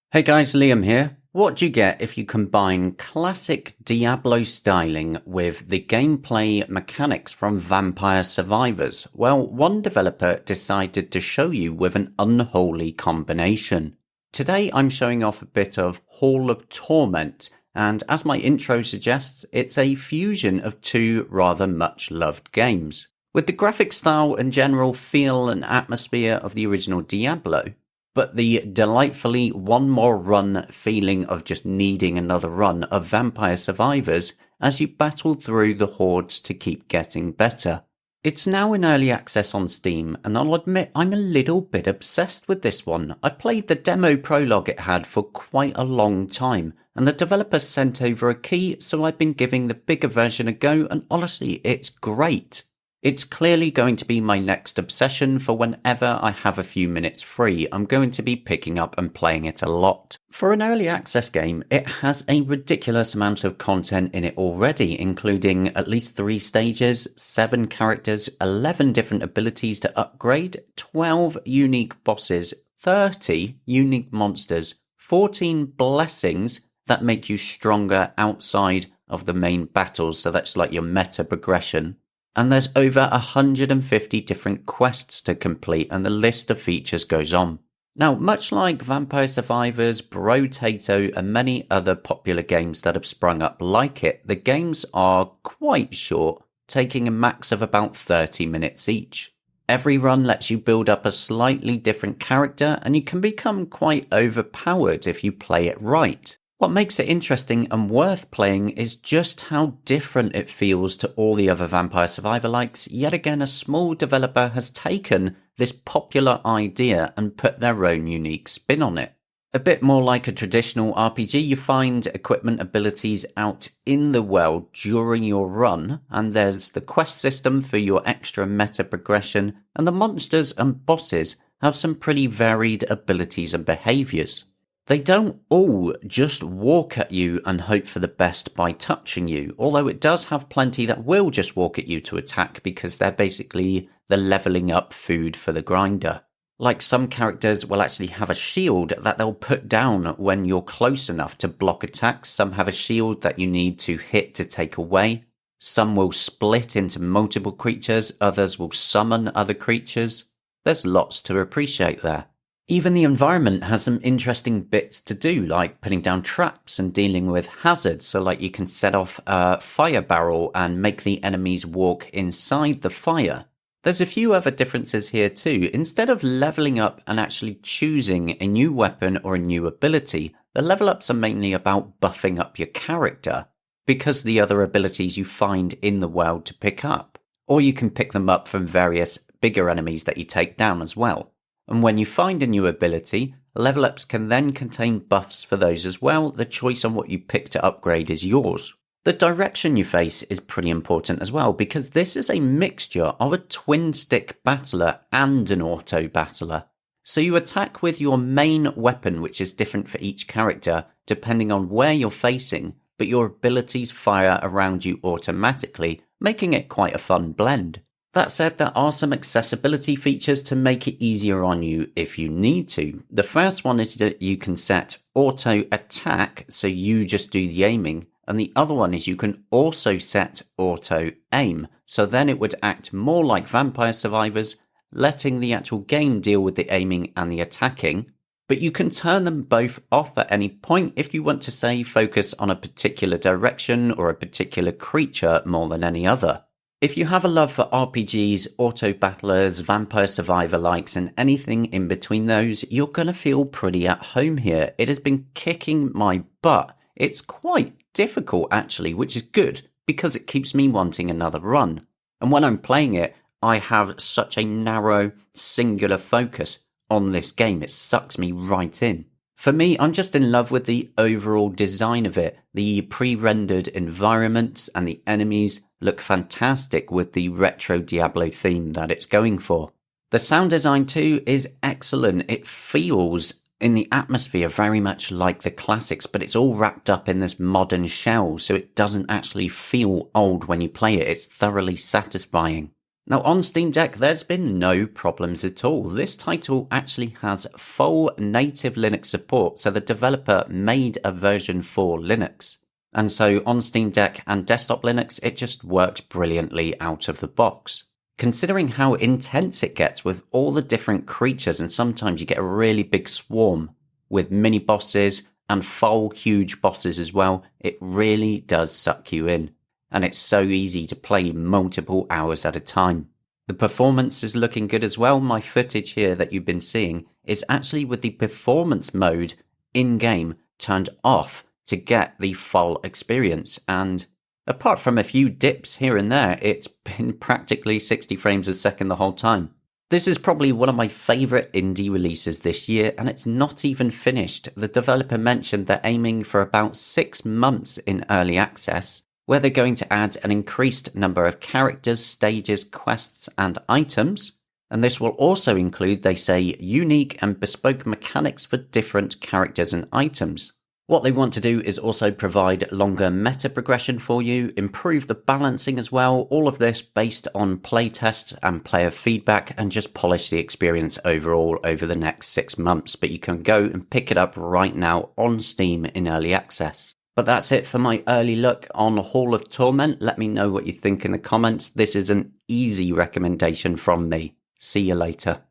Hey guys, Liam here. What do you get if you combine classic Diablo styling with the gameplay mechanics from Vampire Survivors? Well, one developer decided to show you with an unholy combination. Today I'm showing off a bit of Hall of Torment, and as my intro suggests, it's a fusion of two rather much loved games. With the graphic style and general feel and atmosphere of the original Diablo, but the delightfully one more run feeling of just needing another run of Vampire Survivors as you battle through the hordes to keep getting better. It's now in early access on Steam, and I'll admit I'm a little bit obsessed with this one. I played the demo prologue it had for quite a long time, and the developer sent over a key, so I've been giving the bigger version a go, and honestly, it's great. It's clearly going to be my next obsession for whenever I have a few minutes free. I'm going to be picking up and playing it a lot. For an early access game, it has a ridiculous amount of content in it already, including at least 3 stages, 7 characters, 11 different abilities to upgrade, 12 unique bosses, 30 unique monsters, 14 blessings that make you stronger outside of the main battles, so that's like your meta progression. And there's over 150 different quests to complete, and the list of features goes on. Now, much like Vampire Survivors, Brotato, and many other popular games that have sprung up like it, the games are quite short, taking a max of about 30 minutes each. Every run lets you build up a slightly different character, and you can become quite overpowered if you play it right. What makes it interesting and worth playing is just how different it feels to all the other Vampire Survivor likes. Yet again, a small developer has taken this popular idea and put their own unique spin on it. A bit more like a traditional RPG, you find equipment abilities out in the world during your run, and there's the quest system for your extra meta progression, and the monsters and bosses have some pretty varied abilities and behaviours. They don't all just walk at you and hope for the best by touching you, although it does have plenty that will just walk at you to attack because they're basically the levelling up food for the grinder. Like some characters will actually have a shield that they'll put down when you're close enough to block attacks. Some have a shield that you need to hit to take away. Some will split into multiple creatures, others will summon other creatures. There's lots to appreciate there. Even the environment has some interesting bits to do, like putting down traps and dealing with hazards. So like you can set off a fire barrel and make the enemies walk inside the fire. There's a few other differences here too. Instead of leveling up and actually choosing a new weapon or a new ability, the level ups are mainly about buffing up your character because of the other abilities you find in the world to pick up. Or you can pick them up from various bigger enemies that you take down as well. And when you find a new ability, level ups can then contain buffs for those as well. The choice on what you pick to upgrade is yours. The direction you face is pretty important as well, because this is a mixture of a twin stick battler and an auto battler. So you attack with your main weapon, which is different for each character depending on where you're facing, but your abilities fire around you automatically, making it quite a fun blend. That said, there are some accessibility features to make it easier on you if you need to. The first one is that you can set auto attack, so you just do the aiming, and the other one is you can also set auto aim, so then it would act more like Vampire Survivors, letting the actual game deal with the aiming and the attacking, but you can turn them both off at any point if you want to, say, focus on a particular direction or a particular creature more than any other. If you have a love for RPGs, auto-battlers, Vampire Survivor-likes, and anything in between those, you're going to feel pretty at home here. It has been kicking my butt. It's quite difficult, actually, which is good, because it keeps me wanting another run. And when I'm playing it, I have such a narrow, singular focus on this game. It sucks me right in. For me, I'm just in love with the overall design of it. The pre-rendered environments and the enemies look fantastic with the retro Diablo theme that it's going for. The sound design too is excellent. It feels in the atmosphere very much like the classics, but it's all wrapped up in this modern shell, so it doesn't actually feel old when you play it. It's thoroughly satisfying. Now, on Steam Deck, there's been no problems at all. This title actually has full native Linux support, so the developer made a version for Linux. And so on Steam Deck and desktop Linux, it just works brilliantly out of the box. Considering how intense it gets with all the different creatures, and sometimes you get a really big swarm with mini bosses and full huge bosses as well, it really does suck you in. And it's so easy to play multiple hours at a time. The performance is looking good as well. My footage here that you've been seeing is actually with the performance mode in-game turned off to get the full experience, and apart from a few dips here and there, it's been practically 60 frames a second the whole time. This is probably one of my favourite indie releases this year, and it's not even finished. The developer mentioned they're aiming for about 6 months in early access, where they're going to add an increased number of characters, stages, quests, and items. And this will also include, they say, unique and bespoke mechanics for different characters and items. What they want to do is also provide longer meta progression for you, improve the balancing as well, all of this based on playtests and player feedback, and just polish the experience overall over the next 6 months. But you can go and pick it up right now on Steam in early access. But that's it for my early look on Hall of Torment. Let me know what you think in the comments. This is an easy recommendation from me. See you later.